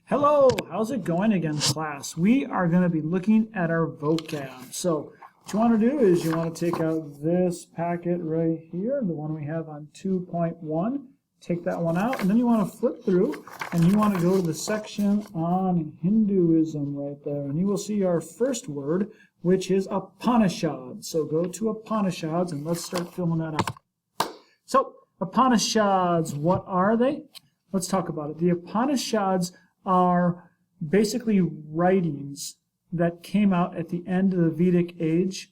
Hello, how's it going again, class? We are going to be looking at our vocab. So what you want to do is you want to take out this packet right here, the one we have on 2.1. Take that one out, and then you want to flip through, and you want to go to the section on Hinduism right there. And you will see our first word, which is Upanishads. So go to Upanishads, and let's start filling that out. So Upanishads, what are they? Let's talk about it. The Upanishads are basically writings that came out at the end of the Vedic age,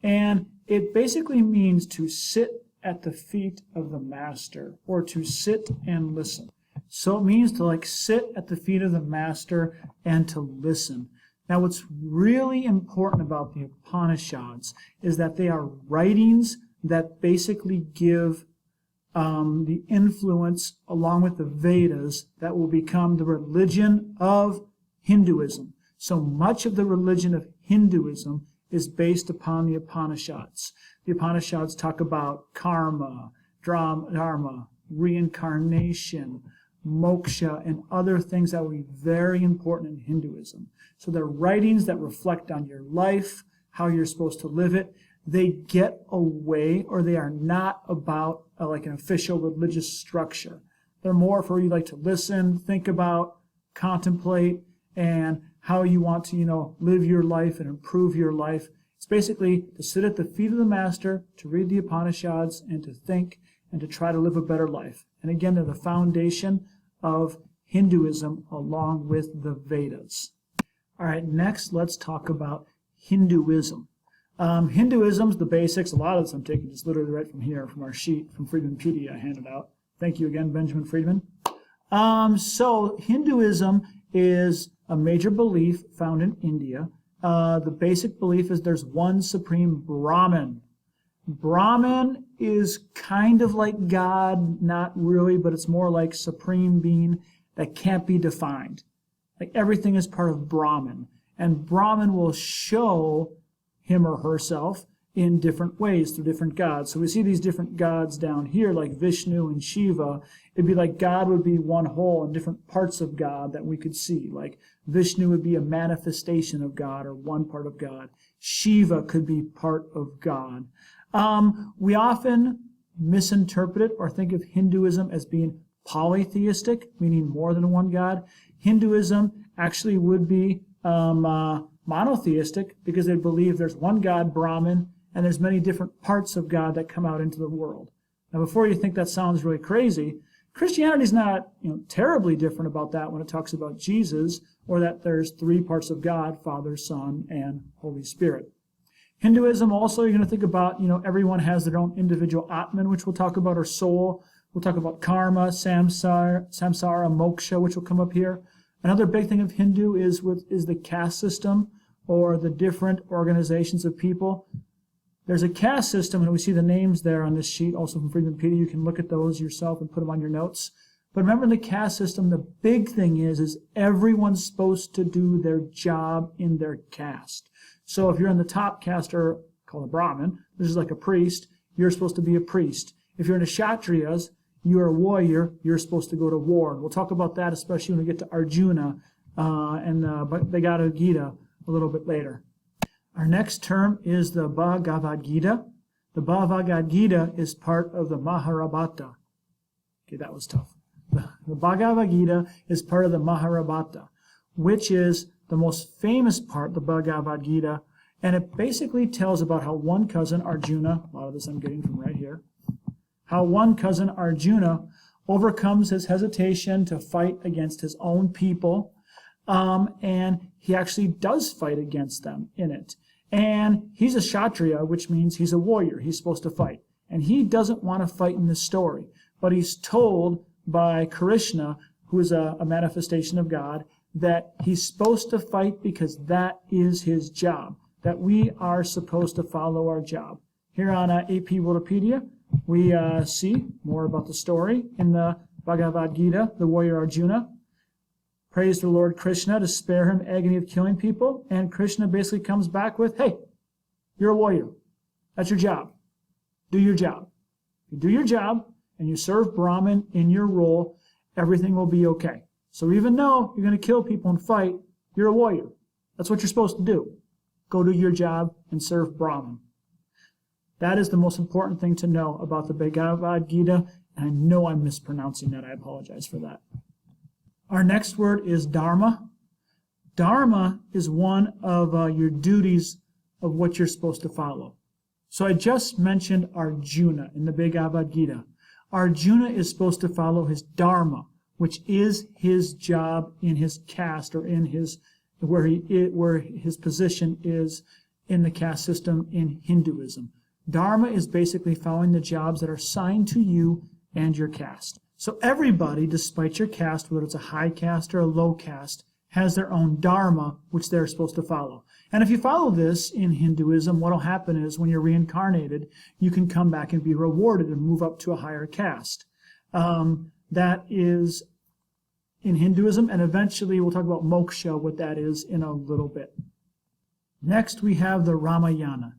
and it basically means to sit at the feet of the master, or to sit and listen. So it means to sit at the feet of the master and to listen. Now what's really important about the Upanishads is that they are writings that basically give the influence, along with the Vedas, that will become the religion of Hinduism. So much of the religion of Hinduism is based upon the Upanishads. The Upanishads talk about karma, dharma, reincarnation, moksha, and other things that will be very important in Hinduism. So they're writings that reflect on your life, how you're supposed to live it. They get away, or they are not about like an official religious structure. They're more for you to listen, think about, contemplate, and how you want to, live your life and improve your life. It's basically to sit at the feet of the master, to read the Upanishads, and to think, and to try to live a better life. And again, they're the foundation of Hinduism along with the Vedas. All right, next let's talk about Hinduism. Hinduism's the basics. A lot of this I'm taking just literally right from here, from our sheet, from Friedmanpedia I handed out. Thank you again, Benjamin Friedman. So Hinduism is a major belief found in India. The basic belief is there's one supreme Brahman. Brahman is kind of like God, not really, but it's more like supreme being that can't be defined. Like everything is part of Brahman. And Brahman will show him or herself in different ways through different gods. So we see these different gods down here, like Vishnu and Shiva. It'd be like God would be one whole and different parts of God that we could see. Like Vishnu would be a manifestation of God, or one part of God. Shiva could be part of God. We often misinterpret it or think of Hinduism as being polytheistic, meaning more than one God. Hinduism actually would be monotheistic, because they believe there's one God, Brahman, and there's many different parts of God that come out into the world. Now, before you think that sounds really crazy, Christianity is not terribly different about that when it talks about Jesus, or that there's three parts of God, Father, Son, and Holy Spirit. Hinduism also, you're going to think about, everyone has their own individual Atman, which we'll talk about, or soul. We'll talk about karma, samsara, moksha, which will come up here. Another big thing of Hindu is the caste system, or the different organizations of people. There's a caste system, and we see the names there on this sheet, also from Friedmanpedia. You can look at those yourself and put them on your notes. But remember, in the caste system, the big thing is everyone's supposed to do their job in their caste. So if you're in the top caste, or called a Brahmin, this is like a priest, you're supposed to be a priest. If you're in the Kshatriyas, you're a warrior, you're supposed to go to war. We'll talk about that, especially when we get to Arjuna and the Bhagavad Gita a little bit later. Our next term is the Bhagavad Gita. The Bhagavad Gita is part of the Mahabharata. Okay, that was tough. The Bhagavad Gita is part of the Mahabharata, which is the most famous part, the Bhagavad Gita, and it basically tells about how one cousin, Arjuna, a lot of this I'm getting from right here, how one cousin, Arjuna, overcomes his hesitation to fight against his own people, and he actually does fight against them in it. And he's a Kshatriya, which means he's a warrior. He's supposed to fight. And he doesn't want to fight in this story, but he's told by Krishna, who is a manifestation of God, that he's supposed to fight because that is his job, that we are supposed to follow our job. Here on AP Wikipedia, we see more about the story in the Bhagavad Gita, the warrior Arjuna prays the Lord Krishna to spare him agony of killing people, and Krishna basically comes back with, hey, you're a warrior. That's your job. Do your job. If you do your job and you serve Brahman in your role, everything will be okay. So even though you're going to kill people and fight, you're a warrior. That's what you're supposed to do. Go do your job and serve Brahman. That is the most important thing to know about the Bhagavad Gita, and I know I'm mispronouncing that. I apologize for that. Our next word is dharma. Dharma is one of your duties of what you're supposed to follow. So I just mentioned Arjuna in the Bhagavad Gita. Arjuna is supposed to follow his dharma, which is his job in his caste or in his where his position is in the caste system in Hinduism. Dharma is basically following the jobs that are assigned to you and your caste. So everybody, despite your caste, whether it's a high caste or a low caste, has their own dharma, which they're supposed to follow. And if you follow this in Hinduism, what will happen is when you're reincarnated, you can come back and be rewarded and move up to a higher caste. That is in Hinduism, and eventually we'll talk about moksha, what that is, in a little bit. Next, we have the Ramayana.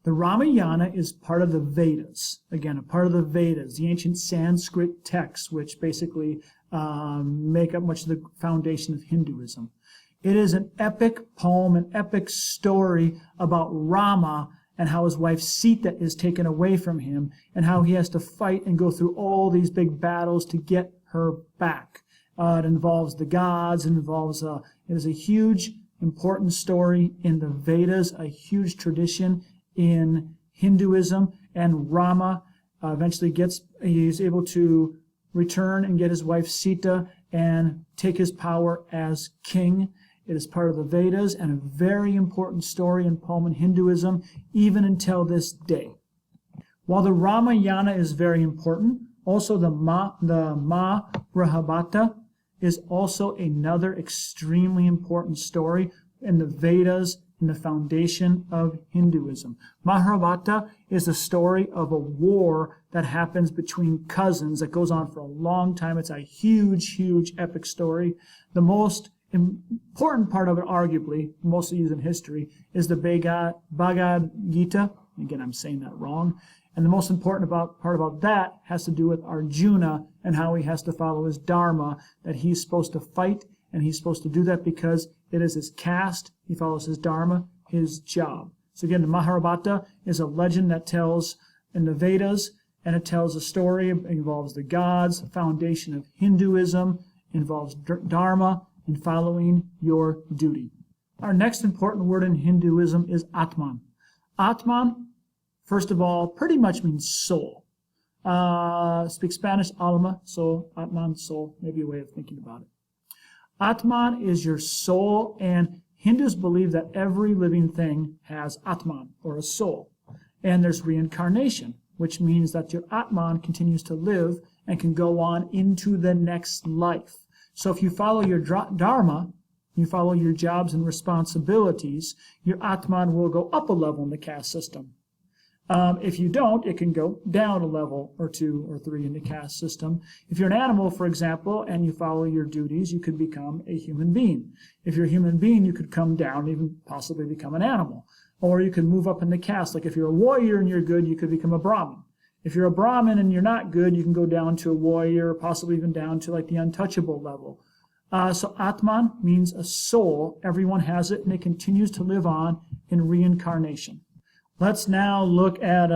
The Ramayana is part of the Vedas. Again, a part of the Vedas, the ancient Sanskrit texts, which basically make up much of the foundation of Hinduism. It is an epic poem, an epic story about Rama and how his wife Sita is taken away from him and how he has to fight and go through all these big battles to get her back. It involves the gods, it is a huge, important story in the Vedas, a huge tradition in Hinduism, and Rama eventually he's able to return and get his wife Sita and take his power as king. It is part of the Vedas and a very important story and poem in Hinduism, even until this day. While the Ramayana is very important, also the Mahabharata is also another extremely important story in the Vedas and the foundation of Hinduism. Mahabharata is a story of a war that happens between cousins that goes on for a long time. It's a huge, huge epic story. The most important part of it, arguably, mostly used in history, is the Bhagavad Gita. Again, I'm saying that wrong. And the most important part about that has to do with Arjuna and how he has to follow his dharma, that he's supposed to fight, and he's supposed to do that because it is his caste. He follows his dharma, his job. So again, the Mahabharata is a legend that tells in the Vedas, and it tells a story. It involves the gods, foundation of Hinduism, involves dharma, and following your duty. Our next important word in Hinduism is Atman. Atman, first of all, pretty much means soul. Speak Spanish, alma, soul, Atman, soul, maybe a way of thinking about it. Atman is your soul, and Hindus believe that every living thing has Atman, or a soul. And there's reincarnation, which means that your Atman continues to live and can go on into the next life. So if you follow your dharma, you follow your jobs and responsibilities, your Atman will go up a level in the caste system. If you don't, it can go down a level or 2 or 3 in the caste system. If you're an animal, for example, and you follow your duties, you could become a human being. If you're a human being, you could come down and even possibly become an animal. Or you could move up in the caste. Like if you're a warrior and you're good, you could become a Brahmin. If you're a Brahmin and you're not good, you can go down to a warrior, possibly even down to like the untouchable level. So Atman means a soul. Everyone has it, and it continues to live on in reincarnation. Let's now look at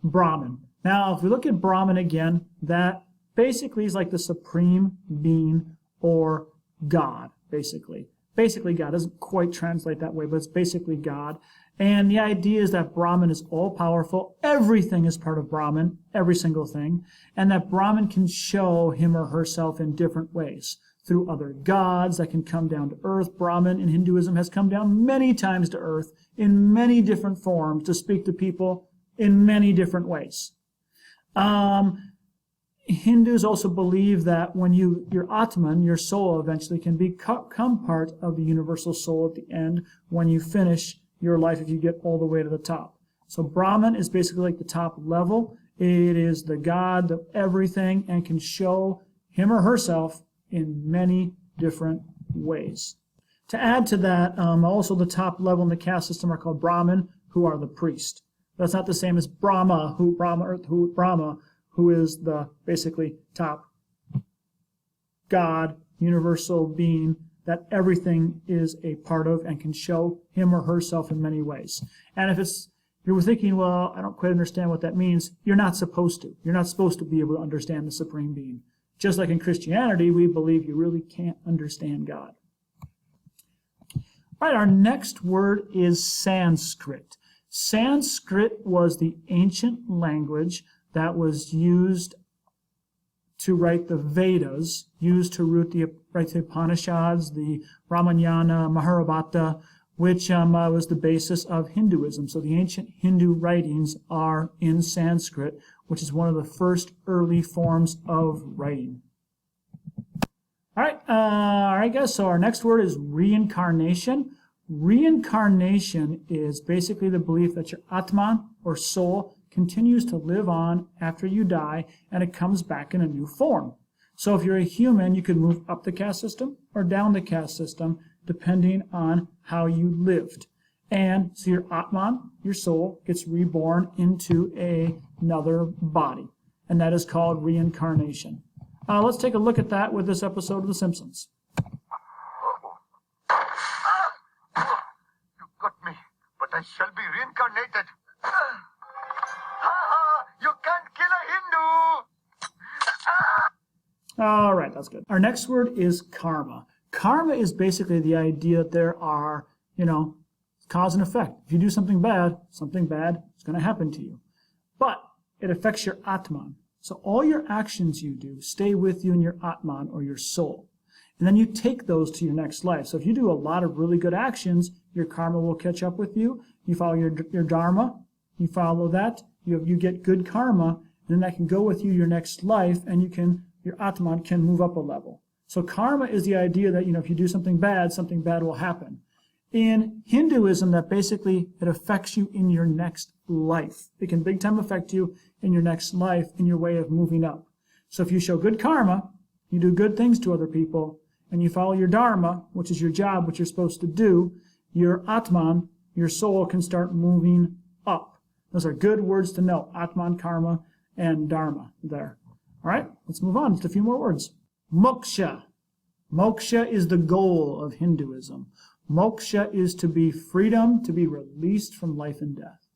Brahman. Now, if we look at Brahman again, that basically is like the supreme being or God, basically. Basically God. Doesn't quite translate that way, but it's basically God. And the idea is that Brahman is all-powerful. Everything is part of Brahman, every single thing. And that Brahman can show him or herself in different ways. Through other gods that can come down to earth. Brahman in Hinduism has come down many times to earth in many different forms to speak to people in many different ways. Hindus also believe that when your Atman, your soul, eventually can become part of the universal soul at the end when you finish your life if you get all the way to the top. So Brahman is basically like the top level. It is the God of everything and can show him or herself in many different ways. To add to that, also the top level in the caste system are called Brahmin, who are the priest. That's not the same as Brahma, who is the basically top God universal being that everything is a part of and can show him or herself in many ways. And if you're thinking, well, I don't quite understand what that means, you're not supposed to. You're not supposed to be able to understand the Supreme Being. Just like in Christianity, we believe you really can't understand God. All right, our next word is Sanskrit. Sanskrit was the ancient language that was used to write the Vedas, used to write the Upanishads, the Ramayana, Mahabharata, which was the basis of Hinduism. So the ancient Hindu writings are in Sanskrit, which is one of the first early forms of writing. All right, guys, so our next word is reincarnation. Reincarnation is basically the belief that your Atman, or soul, continues to live on after you die, and it comes back in a new form. So if you're a human, you could move up the caste system or down the caste system, depending on how you lived. And so your Atman, your soul, gets reborn into another body, and that is called reincarnation. Let's take a look at that with this episode of The Simpsons. You got me, but I shall be reincarnated. You can't kill a Hindu! All right, that's good. Our next word is karma. Karma is basically the idea that there are, cause and effect. If you do something bad is going to happen to you. But it affects your Atman. So all your actions you do stay with you in your Atman, or your soul. And then you take those to your next life. So if you do a lot of really good actions, your karma will catch up with you. You follow your dharma, you follow that, you get good karma, and then that can go with you your next life, and your Atman can move up a level. So karma is the idea that, if you do something bad will happen. In Hinduism, that basically it affects you in your next life. It can big time affect you in your next life, in your way of moving up. So if you show good karma, you do good things to other people, and you follow your dharma, which is your job, what you're supposed to do, your Atman, your soul, can start moving up. Those are good words to know. Atman, karma, and dharma there. All right, let's move on. Just a few more words. Moksha. Moksha is the goal of Hinduism. Moksha is to be freedom, to be released from life and death.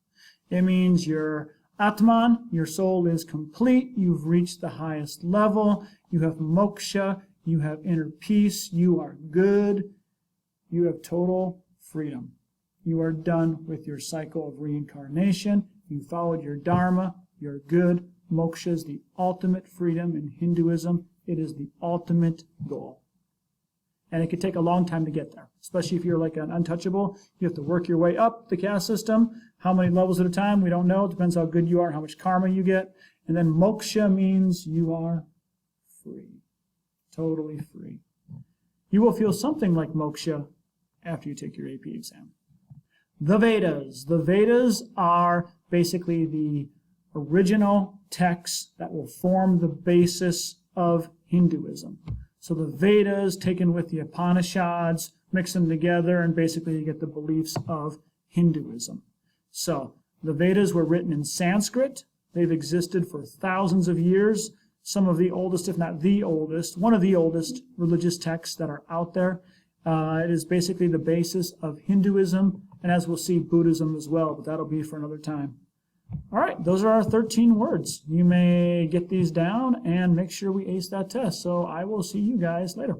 It means your Atman, your soul, is complete. You've reached the highest level. You have moksha. You have inner peace. You are good. You have total freedom. You are done with your cycle of reincarnation. You followed your dharma. You're good. Moksha is the ultimate freedom in Hinduism. It is the ultimate goal. And it could take a long time to get there, especially if you're like an untouchable. You have to work your way up the caste system. How many levels at a time? We don't know. It depends how good you are, how much karma you get. And then moksha means you are free, totally free. You will feel something like moksha after you take your AP exam. The Vedas. The Vedas are basically the original texts that will form the basis of Hinduism. So the Vedas, taken with the Upanishads, mix them together, and basically you get the beliefs of Hinduism. So the Vedas were written in Sanskrit. They've existed for thousands of years. Some of the oldest, if not the oldest, one of the oldest religious texts that are out there. It is basically the basis of Hinduism, and as we'll see, Buddhism as well, but that'll be for another time. All right, those are our 13 words. You may get these down and make sure we ace that test. So I will see you guys later.